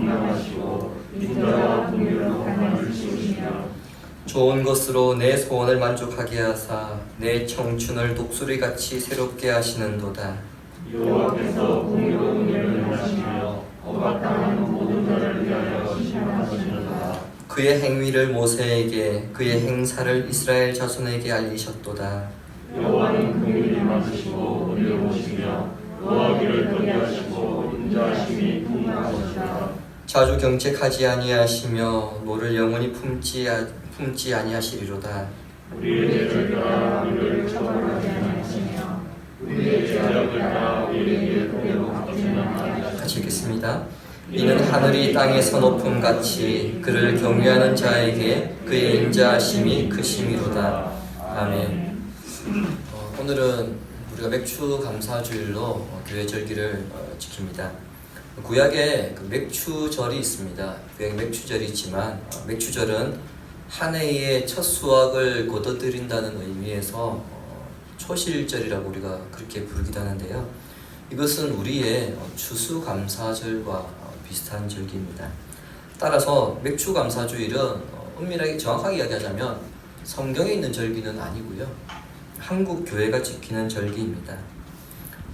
공명하시고 인자와 공의로 하나님을 세우시며 좋은 것으로 내 소원을 만족하게 하사 내 청춘을 독수리같이 새롭게 하시는도다. 여호와께서 공의로운 일을 하시며 억압당하는 모든 자를 위하여 심판하시는도다. 그의 행위를 모세에게 그의 행사를 이스라엘 자손에게 알리셨도다. 여호와는 긍휼히 많으시고 은혜로우시며 노하기를 더디하시고 인자하심이 풍성하시다. 자주 경책하지 아니하시며 노를 영원히 품지 아니하시리로다. 우리의 죄를 따라 우리를 처벌하지 아니하시며 우리의 죄악을 따라 우리에게 공의로 갚지는 아니하시며. 같이 읽겠습니다. 이는 하늘이 땅에서 높음 같이 그를 경외하는 자에게 그의 인자하심이 크심이로다. 아멘. 오늘은 우리가 맥추 감사주일로 교회 절기를 지킵니다. 구약에 맥추절이 있습니다. 구약에 맥추절이 있지만 맥추절은 한 해의 첫 수확을 거둬들인다는 의미에서 초실절이라고 우리가 그렇게 부르기도 하는데요. 이것은 우리의 추수감사절과 비슷한 절기입니다. 따라서 맥추감사주일은 엄밀하게 정확하게 이야기하자면 성경에 있는 절기는 아니고요. 한국 교회가 지키는 절기입니다.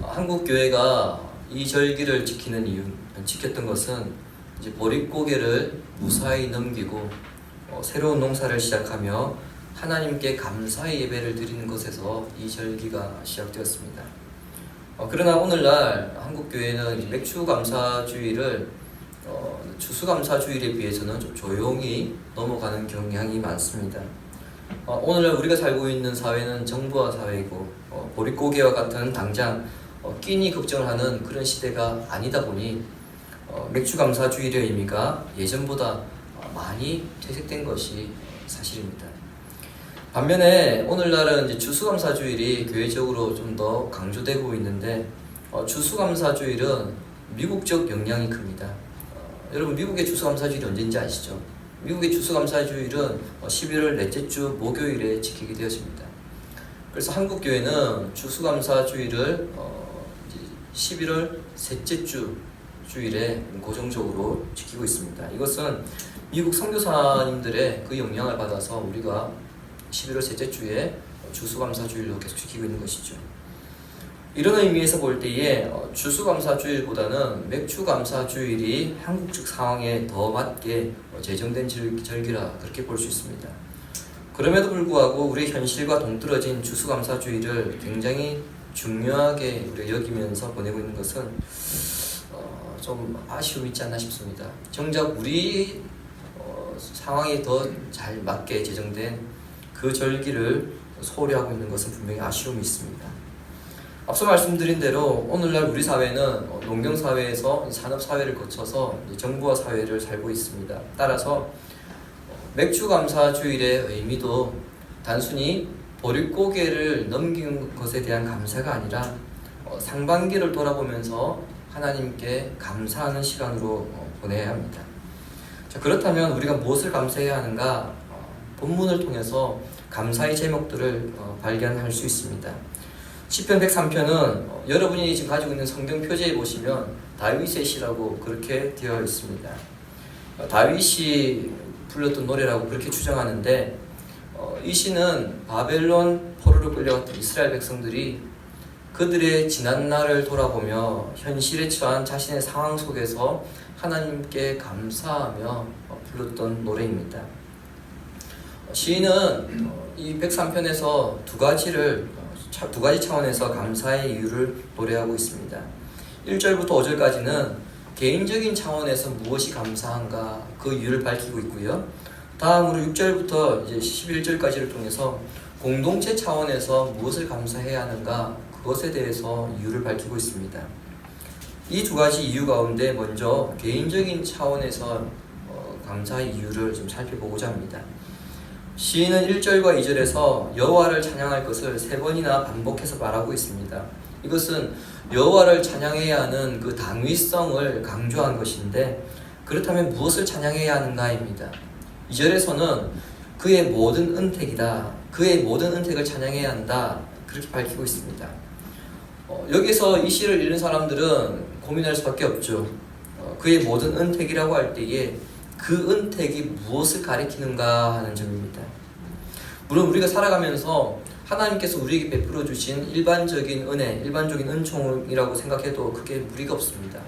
한국 교회가 이 절기를 지켰던 것은 이제 보릿고개를 무사히 넘기고 새로운 농사를 시작하며 하나님께 감사의 예배를 드리는 것에서 이 절기가 시작되었습니다. 그러나 오늘날 한국 교회는 맥추감사주일을 추수감사주일에 비해서는 좀 조용히 넘어가는 경향이 많습니다. 오늘날 우리가 살고 있는 사회는 정부화 사회이고 보릿고개와 같은 당장 끼니 걱정을 하는 그런 시대가 아니다 보니 맥추감사주일의 의미가 예전보다 많이 퇴색된 것이 사실입니다. 반면에 오늘날은 이제 추수감사주일이 교회적으로 좀 더 강조되고 있는데 추수감사주일은 미국적 영향이 큽니다. 여러분 미국의 추수감사주일이 언제인지 아시죠? 미국의 추수감사주일은 11월 넷째 주 목요일에 지키게 되었습니다. 그래서 한국 교회는 추수감사주일을 11월 셋째 주일에 고정적으로 지키고 있습니다. 이것은 미국 선교사님들의 그 영향을 받아서 우리가 11월 셋째 주에 추수감사주일로 계속 지키고 있는 것이죠. 이런 의미에서 볼 때에 추수감사주일보다는 맥추감사주일이 한국적 상황에 더 맞게 제정된 절기라 그렇게 볼 수 있습니다. 그럼에도 불구하고 우리의 현실과 동떨어진 추수감사주일을 굉장히 중요하게 우리가 여기면서 보내고 있는 것은 좀 아쉬움이 있지 않나 싶습니다. 정작 우리 상황에 더 잘 맞게 제정된 그 절기를 소홀히 하고 있는 것은 분명히 아쉬움이 있습니다. 앞서 말씀드린 대로 오늘날 우리 사회는 농경사회에서 산업사회를 거쳐서 정부화 사회를 살고 있습니다. 따라서 맥추감사주일의 의미도 단순히 보릿고개를 넘긴 것에 대한 감사가 아니라 상반기를 돌아보면서 하나님께 감사하는 시간으로 보내야 합니다. 자, 그렇다면 우리가 무엇을 감사해야 하는가? 본문을 통해서 감사의 제목들을 발견할 수 있습니다. 시편 103편은 여러분이 지금 가지고 있는 성경 표제에 보시면 다윗의 시라고 그렇게 되어 있습니다. 다윗이 불렀던 노래라고 그렇게 추정하는데 이 시는 바벨론 포로로 끌려갔던 이스라엘 백성들이 그들의 지난날을 돌아보며 현실에 처한 자신의 상황 속에서 하나님께 감사하며 불렀던 노래입니다. 시인은 이 103편에서 두 가지 차원에서 감사의 이유를 노래하고 있습니다. 1절부터 5절까지는 개인적인 차원에서 무엇이 감사한가 그 이유를 밝히고 있고요. 다음으로 6절부터 이제 11절까지를 통해서 공동체 차원에서 무엇을 감사해야 하는가 그것에 대해서 이유를 밝히고 있습니다. 이 두 가지 이유 가운데 먼저 개인적인 차원에서 감사의 이유를 좀 살펴보고자 합니다. 시인은 1절과 2절에서 여호와를 찬양할 것을 3번이나 반복해서 말하고 있습니다. 이것은 여호와를 찬양해야 하는 그 당위성을 강조한 것인데 그렇다면 무엇을 찬양해야 하는가입니다. 2절에서는 그의 모든 은택이다. 그의 모든 은택을 찬양해야 한다. 그렇게 밝히고 있습니다. 여기서 이 시를 읽는 사람들은 고민할 수밖에 없죠. 그의 모든 은택이라고 할 때에 그 은택이 무엇을 가리키는가 하는 점입니다. 물론 우리가 살아가면서 하나님께서 우리에게 베풀어 주신 일반적인 은혜, 일반적인 은총이라고 생각해도 크게 무리가 없습니다.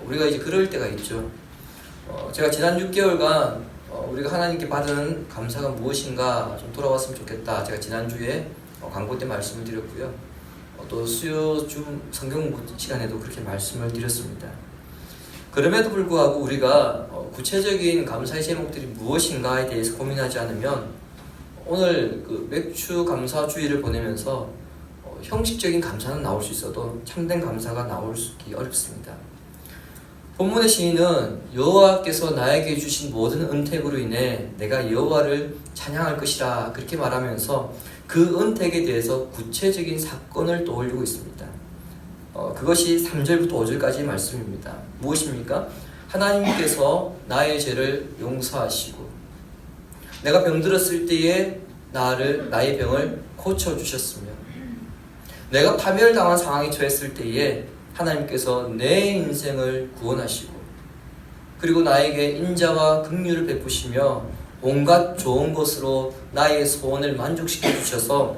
우리가 이제 그럴 때가 있죠. 제가 지난 6개월간 우리가 하나님께 받은 감사가 무엇인가 좀 돌아왔으면 좋겠다. 제가 지난주에 광고 때 말씀을 드렸고요. 또 수요 주 성경 공부 시간에도 그렇게 말씀을 드렸습니다. 그럼에도 불구하고 우리가 구체적인 감사의 제목들이 무엇인가에 대해서 고민하지 않으면 오늘 그 맥주 감사 주의를 보내면서 형식적인 감사는 나올 수 있어도 참된 감사가 나오기 어렵습니다. 본문의 시인은 여호와께서 나에게 주신 모든 은택으로 인해 내가 여호와를 찬양할 것이라 그렇게 말하면서 그 은택에 대해서 구체적인 사건을 떠올리고 있습니다. 그것이 3절부터 5절까지의 말씀입니다. 무엇입니까? 하나님께서 나의 죄를 용서하시고 내가 병들었을 때에 나의 병을 고쳐주셨으며 내가 파멸당한 상황에 처했을 때에 하나님께서 내 인생을 구원하시고 그리고 나에게 인자와 긍휼을 베푸시며 온갖 좋은 것으로 나의 소원을 만족시켜 주셔서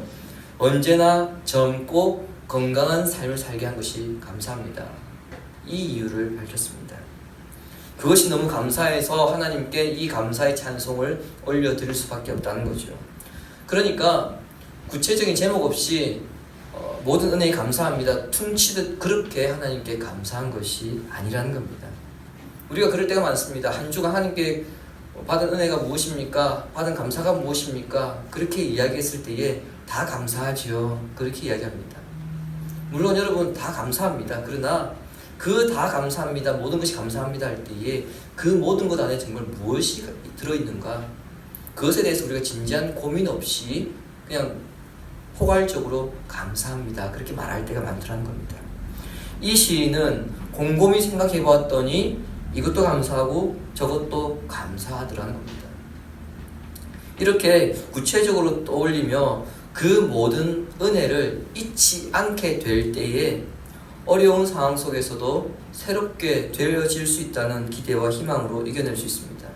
언제나 젊고 건강한 삶을 살게 한 것이 감사합니다. 이 이유를 밝혔습니다. 그것이 너무 감사해서 하나님께 이 감사의 찬송을 올려드릴 수밖에 없다는 거죠. 그러니까 구체적인 제목 없이 모든 은혜에 감사합니다 퉁치듯 그렇게 하나님께 감사한 것이 아니라는 겁니다. 우리가 그럴 때가 많습니다. 한 주간 하나님께 받은 은혜가 무엇입니까? 받은 감사가 무엇입니까? 그렇게 이야기했을 때에 다 감사하지요. 그렇게 이야기합니다. 물론 여러분 다 감사합니다. 그러나 그 다 감사합니다, 모든 것이 감사합니다 할 때에 그 모든 것 안에 정말 무엇이 들어있는가, 그것에 대해서 우리가 진지한 고민 없이 그냥 포괄적으로 감사합니다 그렇게 말할 때가 많더라는 겁니다. 이 시인은 곰곰이 생각해 보았더니 이것도 감사하고 저것도 감사하더라는 겁니다. 이렇게 구체적으로 떠올리며 그 모든 은혜를 잊지 않게 될 때에 어려운 상황 속에서도 새롭게 되어질 수 있다는 기대와 희망으로 이겨낼 수 있습니다.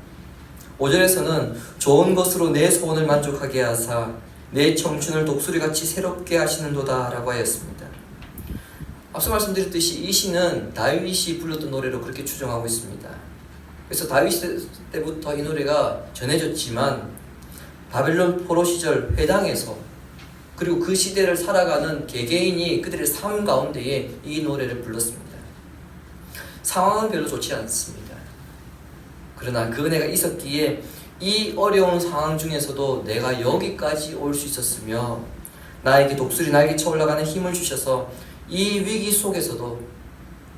5절에서는 좋은 것으로 내 소원을 만족하게 하사 내 청춘을 독수리같이 새롭게 하시는도다 라고 하였습니다. 앞서 말씀드렸듯이 이 시는 다윗이 불렀던 노래로 그렇게 추정하고 있습니다. 그래서 다윗 때부터 이 노래가 전해졌지만 바벨론 포로 시절 회당에서 그리고 그 시대를 살아가는 개개인이 그들의 삶 가운데에 이 노래를 불렀습니다. 상황은 별로 좋지 않습니다. 그러나 그 은혜가 있었기에 이 어려운 상황 중에서도 내가 여기까지 올 수 있었으며 나에게 독수리 날개쳐 올라가는 힘을 주셔서 이 위기 속에서도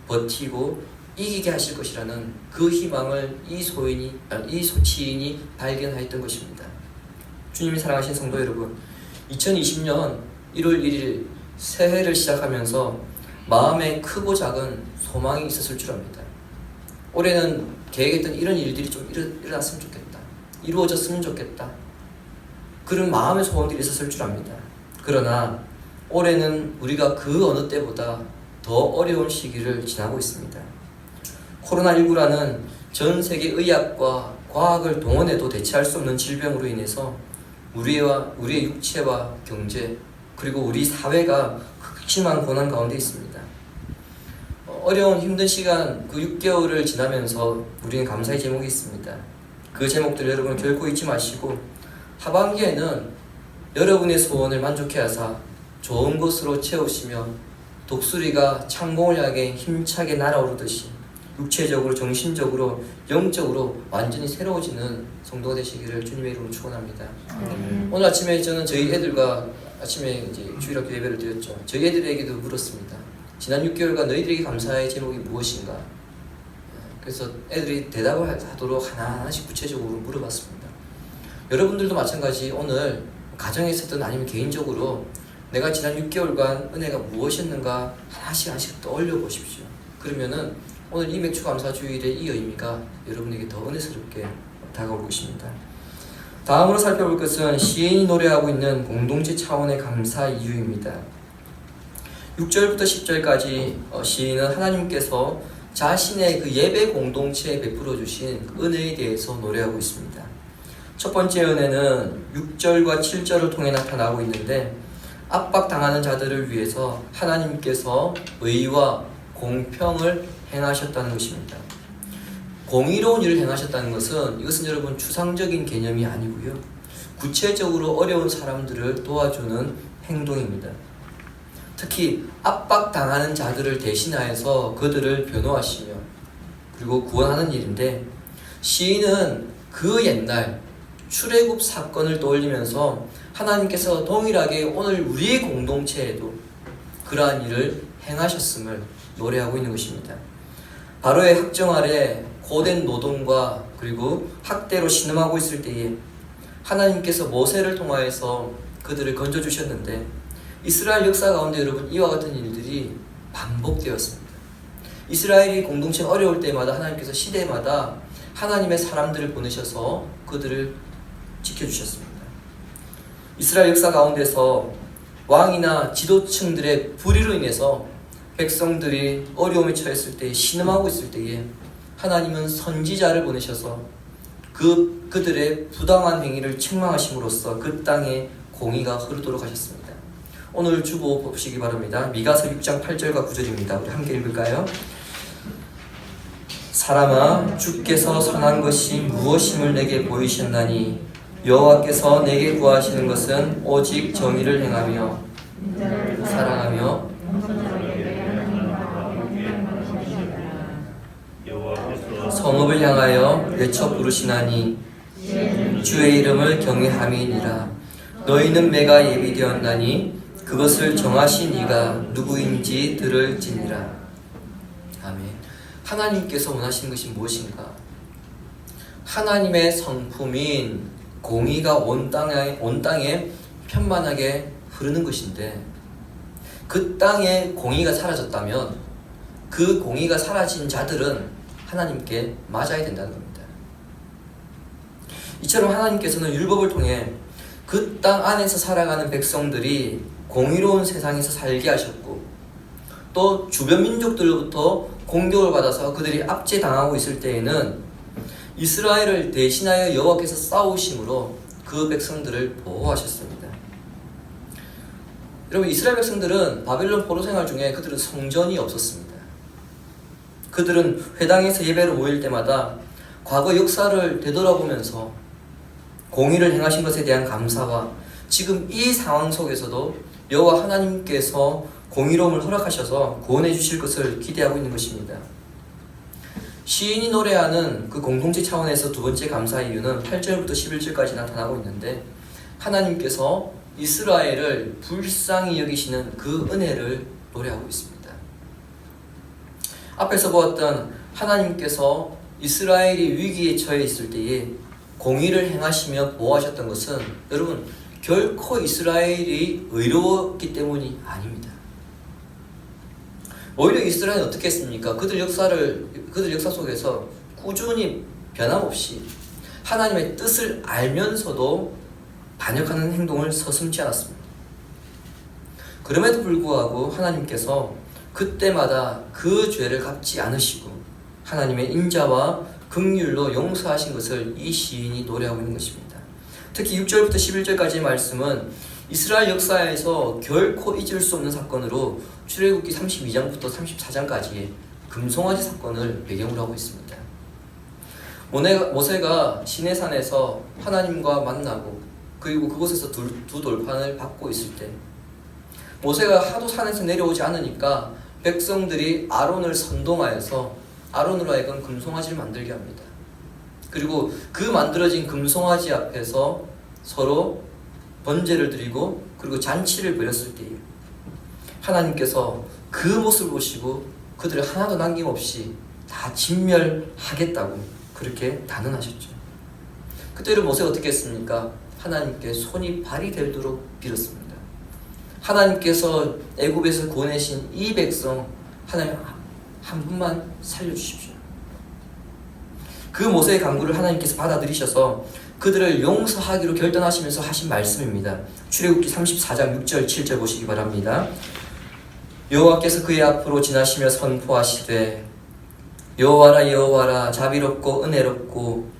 버티고 이기게 하실 것이라는 그 희망을 이 시인이 발견하였던 것입니다. 주님이 사랑하신 성도 여러분, 2020년 1월 1일 새해를 시작하면서 마음에 크고 작은 소망이 있었을 줄 압니다. 올해는 계획했던 이런 일들이 좀 일어났으면 좋겠다, 이루어졌으면 좋겠다, 그런 마음의 소원들이 있었을 줄 압니다. 그러나 올해는 우리가 그 어느 때보다 더 어려운 시기를 지나고 있습니다. 코로나19라는 전 세계 의학과 과학을 동원해도 대체할 수 없는 질병으로 인해서 우리의 육체와 경제 그리고 우리 사회가 극심한 고난 가운데 있습니다. 어려운 힘든 시간 그 6개월을 지나면서 우리는 감사의 제목이 있습니다. 그 제목들 여러분 결코 잊지 마시고 하반기에는 여러분의 소원을 만족해 하사 좋은 것으로 채우시며 독수리가 창공을 향해 힘차게 날아오르듯이 육체적으로, 정신적으로, 영적으로 완전히 새로워지는 성도가 되시기를 주님의 이름으로 축원합니다. 오늘 아침에 저는 저희 애들과 아침에 이제 주일학교 예배를 드렸죠. 저희 애들에게도 물었습니다. 지난 6개월간 너희들에게 감사의 제목이 무엇인가? 그래서 애들이 대답을 하도록 하나하나씩 구체적으로 물어봤습니다. 여러분들도 마찬가지 오늘 가정에서든 아니면 개인적으로 내가 지난 6개월간 은혜가 무엇이었는가 하나씩 떠올려 보십시오. 그러면은 오늘 이 맥주 감사 주일의 이 의미가 여러분에게 더 은혜스럽게 다가올 것입니다. 다음으로 살펴볼 것은 시인이 노래하고 있는 공동체 차원의 감사 이유입니다. 6절부터 10절까지 시인은 하나님께서 자신의 그 예배 공동체에 베풀어 주신 은혜에 대해서 노래하고 있습니다. 첫 번째 은혜는 6절과 7절을 통해 나타나고 있는데, 압박당하는 자들을 위해서 하나님께서 의와 공평을 행하셨다는 것입니다. 공의로운 일을 행하셨다는 것은, 이것은 여러분 추상적인 개념이 아니고요, 구체적으로 어려운 사람들을 도와주는 행동입니다. 특히 압박당하는 자들을 대신하여서 그들을 변호하시며 그리고 구원하는 일인데, 시인은 그 옛날 출애굽 사건을 떠올리면서 하나님께서 동일하게 오늘 우리의 공동체에도 그러한 일을 행하셨음을 노래하고 있는 것입니다. 바로의 학정 아래 고된 노동과 그리고 학대로 신음하고 있을 때에 하나님께서 모세를 통하여서 그들을 건져주셨는데, 이스라엘 역사 가운데 여러분 이와 같은 일들이 반복되었습니다. 이스라엘이 공동체가 어려울 때마다 하나님께서 시대마다 하나님의 사람들을 보내셔서 그들을 지켜주셨습니다. 이스라엘 역사 가운데서 왕이나 지도층들의 불의로 인해서 백성들이 어려움에 처했을 때, 신음하고 있을 때에 하나님은 선지자를 보내셔서 그들의 부당한 행위를 책망하심으로써 그 땅에 공의가 흐르도록 하셨습니다. 오늘 주보 보시기 바랍니다. 미가서 6장 8절과 9절입니다. 우리 함께 읽을까요? 사람아, 주께서 선한 것이 무엇임을 내게 보이셨나니 여호와께서 내게 구하시는 것은 오직 정의를 행하며 사랑하며 성읍을 향하여 외쳐 부르시나니 주의 이름을 경외함이니라. 너희는 매가 예비되었나니 그것을 정하신 이가 누구인지 들을지니라. 아멘. 하나님께서 원하시는 것이 무엇인가? 하나님의 성품인 공의가 온 땅에 편만하게 흐르는 것인데, 그 땅에 공의가 사라졌다면 그 공의가 사라진 자들은 하나님께 맞아야 된다는 겁니다. 이처럼 하나님께서는 율법을 통해 그 땅 안에서 살아가는 백성들이 공의로운 세상에서 살게 하셨고, 또 주변 민족들로부터 공격을 받아서 그들이 압제당하고 있을 때에는 이스라엘을 대신하여 여호와께서 싸우심으로 그 백성들을 보호하셨습니다. 여러분, 이스라엘 백성들은 바벨론 포로 생활 중에 그들은 성전이 없었습니다. 그들은 회당에서 예배를 모일 때마다 과거 역사를 되돌아보면서 공의를 행하신 것에 대한 감사와 지금 이 상황 속에서도 여호와 하나님께서 공의로움을 허락하셔서 구원해 주실 것을 기대하고 있는 것입니다. 시인이 노래하는 그 공동체 차원에서 두 번째 감사의 이유는 8절부터 11절까지 나타나고 있는데, 하나님께서 이스라엘을 불쌍히 여기시는 그 은혜를 노래하고 있습니다. 앞에서 보았던 하나님께서 이스라엘이 위기에 처해 있을 때에 공의를 행하시며 보호하셨던 것은 여러분 결코 이스라엘이 의로웠기 때문이 아닙니다. 오히려 이스라엘은 어떻게 했습니까? 그들 역사 속에서 꾸준히 변함없이 하나님의 뜻을 알면서도 반역하는 행동을 서슴지 않았습니다. 그럼에도 불구하고 하나님께서 그때마다 그 죄를 갚지 않으시고 하나님의 인자와 긍휼로 용서하신 것을 이 시인이 노래하고 있는 것입니다. 특히 6절부터 11절까지의 말씀은 이스라엘 역사에서 결코 잊을 수 없는 사건으로 출애굽기 32장부터 34장까지의 금송아지 사건을 배경으로 하고 있습니다. 모세가 시내산에서 하나님과 만나고 그리고 그곳에서 두 돌판을 받고 있을 때 모세가 하도 산에서 내려오지 않으니까 백성들이 아론을 선동하여서 아론으로 하여금 금송아지를 만들게 합니다. 그리고 그 만들어진 금송아지 앞에서 서로 번제를 드리고 그리고 잔치를 벌였을 때에 하나님께서 그 모습을 보시고 그들을 하나도 남김없이 다 진멸하겠다고 그렇게 단언하셨죠. 그때를 모세가 어떻게 했습니까? 하나님께 손이 발이 되도록 빌었습니다. 하나님께서 애굽에서 구원하신 이 백성 하나님 한 분만 살려주십시오. 그 모세의 간구를 하나님께서 받아들이셔서 그들을 용서하기로 결단하시면서 하신 말씀입니다. 출애굽기 34장 6절 7절 보시기 바랍니다. 여호와께서 그의 앞으로 지나시며 선포하시되 여호와라 여호와라 자비롭고 은혜롭고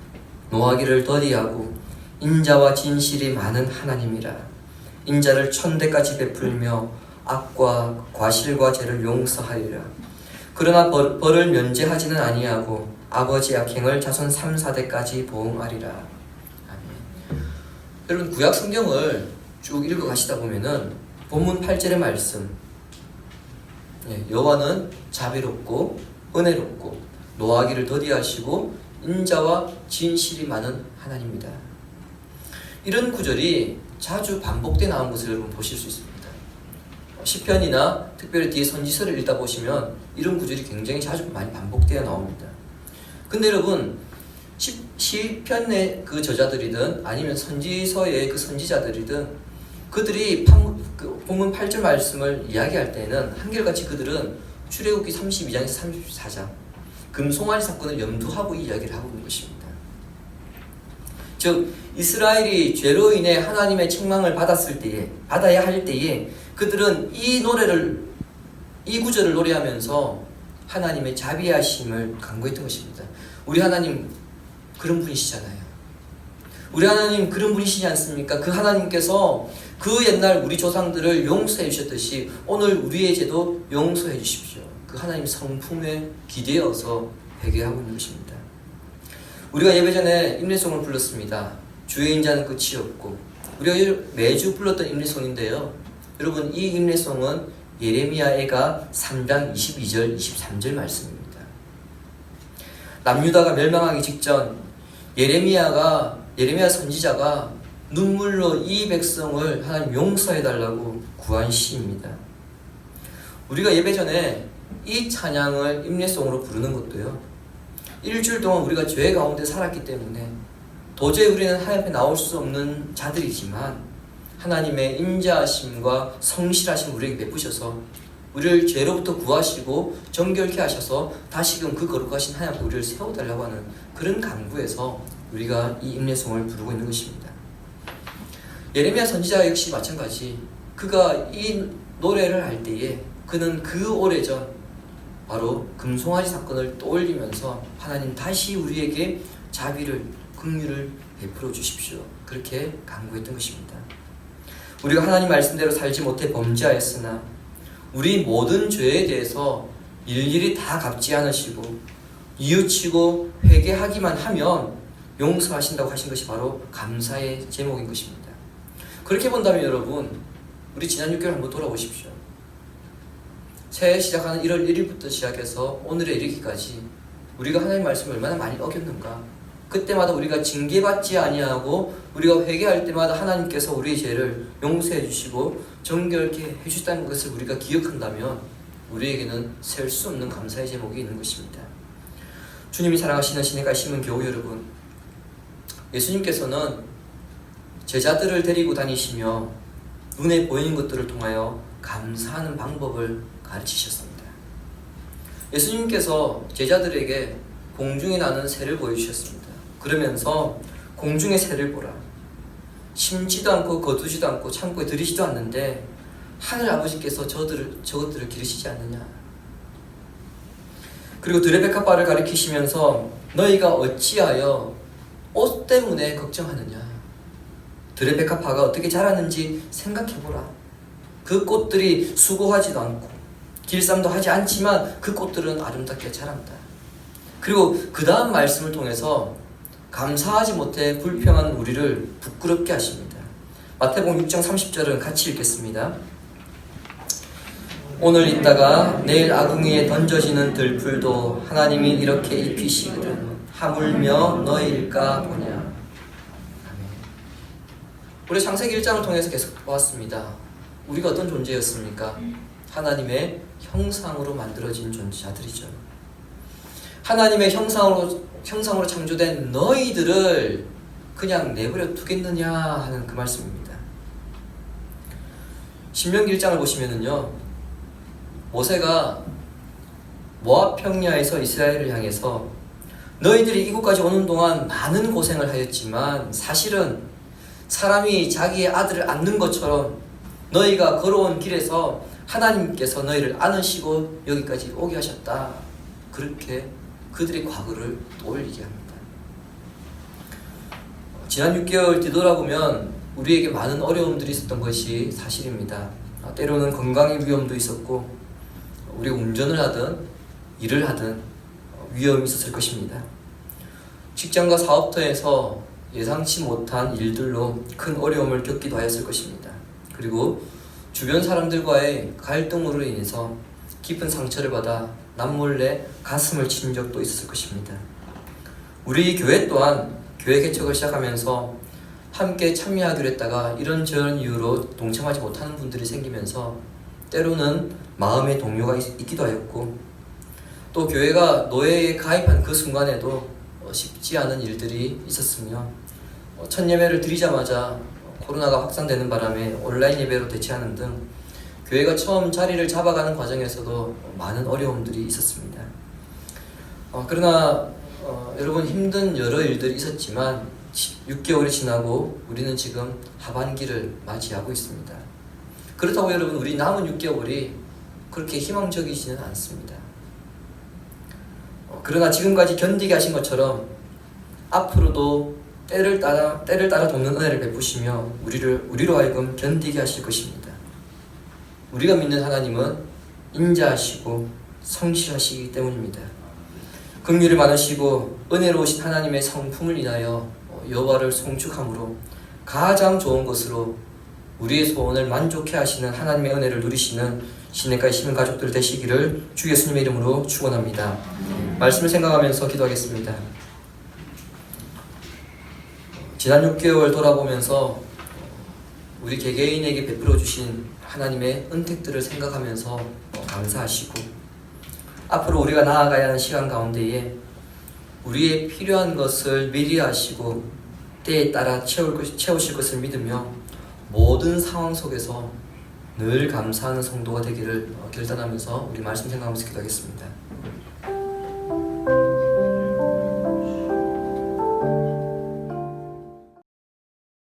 노하기를 더디하고 인자와 진실이 많은 하나님이라. 인자를 천대까지 베풀며 악과 과실과 죄를 용서하리라. 그러나 벌을 면제하지는 아니하고 아버지 악행을 자손 3, 4대까지 보응하리라. 아멘. 여러분 구약 성경을 쭉 읽어 가시다 보면은 본문 8절의 말씀, 여호와는 자비롭고 은혜롭고 노하기를 더디하시고 인자와 진실이 많은 하나님이다. 이런 구절이 자주 반복되어 나온 것을 여러분 보실 수 있습니다. 시편이나 특별히 뒤에 선지서를 읽다 보시면 이런 구절이 굉장히 자주 많이 반복되어 나옵니다. 근데 여러분 시편의 그 저자들이든 아니면 선지서의 그 선지자들이든 그들이 본문 8절 말씀을 이야기할 때는 한결같이 그들은 출애굽기 32장에서 34장 금송아지 사건을 염두하고 이 이야기를 하고 있는 것입니다. 즉 이스라엘이 죄로 인해 하나님의 책망을 받아야 할 때에 그들은 이 구절을 노래하면서 하나님의 자비하심을 간구했던 것입니다. 우리 하나님 그런 분이시잖아요. 우리 하나님 그런 분이시지 않습니까? 그 하나님께서 그 옛날 우리 조상들을 용서해 주셨듯이 오늘 우리의 죄도 용서해 주십시오. 그 하나님 성품에 기대어서 회개하고 있는 것입니다. 우리가 예배 전에 임례송을 불렀습니다. 주의 인자는 끝이 없고, 우리가 매주 불렀던 임례송인데요. 여러분 이 임례송은 예레미야애가 3장 22절 23절 말씀입니다. 남유다가 멸망하기 직전 예레미야 선지자가 눈물로 이 백성을 하나님 용서해달라고 구한 시입니다. 우리가 예배 전에 이 찬양을 임례송으로 부르는 것도요, 일주일 동안 우리가 죄 가운데 살았기 때문에 도저히 우리는 하나님 앞에 나올 수 없는 자들이지만 하나님의 인자하심과 성실하심 우리에게 베푸셔서 우리를 죄로부터 구하시고 정결케 하셔서 다시금 그 거룩하신 하나님 앞에 우리를 세워달라고 하는 그런 간구에서 우리가 이 임례송을 부르고 있는 것입니다. 예레미야 선지자 역시 마찬가지, 그가 이 노래를 할 때에 그는 그 오래전 바로 금송아지 사건을 떠올리면서 하나님 다시 우리에게 자비를 긍휼을 베풀어 주십시오, 그렇게 간구했던 것입니다. 우리가 하나님 말씀대로 살지 못해 범죄하였으나 우리 모든 죄에 대해서 일일이 다 갚지 않으시고 이웃치고 회개하기만 하면 용서하신다고 하신 것이 바로 감사의 제목인 것입니다. 그렇게 본다면 여러분, 우리 지난 6개월 한번 돌아보십시오. 새해 시작하는 1월 1일부터 시작해서 오늘에 이르기까지 우리가 하나님 말씀을 얼마나 많이 어겼는가. 그때마다 우리가 징계받지 아니하고 우리가 회개할 때마다 하나님께서 우리의 죄를 용서해 주시고 정결케 해주셨다는 것을 우리가 기억한다면 우리에게는 셀 수 없는 감사의 제목이 있는 것입니다. 주님이 사랑하시는 신의가 심은 교우 여러분, 예수님께서는 제자들을 데리고 다니시며 눈에 보이는 것들을 통하여 감사하는 방법을 가르치셨습니다. 예수님께서 제자들에게 공중에 나는 새를 보여주셨습니다. 그러면서 공중의 새를 보라. 심지도 않고 거두지도 않고 창고에 들이지도 않는데 하늘 아버지께서 저것들을 기르시지 않느냐. 그리고 드레베카바를 가리키시면서 너희가 어찌하여 옷 때문에 걱정하느냐. 드레베카바가 어떻게 자라는지 생각해보라. 그 꽃들이 수고하지도 않고 길쌈도 하지 않지만 그 꽃들은 아름답게 자란다. 그리고 그 다음 말씀을 통해서 감사하지 못해 불평하는 우리를 부끄럽게 하십니다. 마태복음 6장 30절은 같이 읽겠습니다. 오늘 있다가 내일 아궁이에 던져지는 들풀도 하나님이 이렇게 입히시거든 하물며 너희일까 보냐. 아멘. 우리 창세기 1장을 통해서 계속 보았습니다. 우리가 어떤 존재였습니까? 하나님의 형상으로 만들어진 존재자들이죠. 하나님의 형상으로 창조된 너희들을 그냥 내버려 두겠느냐 하는 그 말씀입니다. 신명기 1장을 보시면은요, 모세가 모압 평야에서 이스라엘을 향해서 너희들이 이곳까지 오는 동안 많은 고생을 하였지만 사실은 사람이 자기의 아들을 안는 것처럼 너희가 걸어온 길에서 하나님께서 너희를 안으시고 여기까지 오게 하셨다. 그렇게 그들의 과거를 떠올리게 합니다. 지난 6개월 뒤돌아보면 우리에게 많은 어려움들이 있었던 것이 사실입니다. 때로는 건강의 위험도 있었고 우리가 운전을 하든 일을 하든 위험이 있었을 것입니다. 직장과 사업터에서 예상치 못한 일들로 큰 어려움을 겪기도 하였을 것입니다. 그리고 주변 사람들과의 갈등으로 인해서 깊은 상처를 받아 남몰래 가슴을 친 적도 있었을 것입니다. 우리 교회 또한 교회 개척을 시작하면서 함께 참여하기로 했다가 이런저런 이유로 동참하지 못하는 분들이 생기면서 때로는 마음의 동요가 있기도 하였고, 또 교회가 노예에 가입한 그 순간에도 쉽지 않은 일들이 있었으며, 첫 예배를 드리자마자 코로나가 확산되는 바람에 온라인 예배로 대체하는 등 교회가 처음 자리를 잡아가는 과정에서도 많은 어려움들이 있었습니다. 그러나 여러분, 힘든 여러 일들이 있었지만 6개월이 지나고 우리는 지금 하반기를 맞이하고 있습니다. 그렇다고 여러분, 우리 남은 6개월이 그렇게 희망적이지는 않습니다. 그러나 지금까지 견디게 하신 것처럼 앞으로도 때를 따라 돕는 은혜를 베푸시며 우리로 하여금 견디게 하실 것입니다. 우리가 믿는 하나님은 인자하시고 성실하시기 때문입니다. 긍휼이 많으시고 은혜로우신 하나님의 성품을 인하여 여호와를 송축함으로 가장 좋은 것으로 우리의 소원을 만족해 하시는 하나님의 은혜를 누리시는 시내가의 시민 가족들 되시기를 주 예수님의 이름으로 축원합니다. 말씀을 생각하면서 기도하겠습니다. 지난 6개월 돌아보면서 우리 개개인에게 베풀어 주신 하나님의 은택들을 생각하면서 감사하시고, 앞으로 우리가 나아가야 하는 시간 가운데에 우리의 필요한 것을 미리 하시고 때에 따라 채우실 것을 믿으며 모든 상황 속에서 늘 감사하는 성도가 되기를 결단하면서 우리 말씀 생각하면서 기도하겠습니다.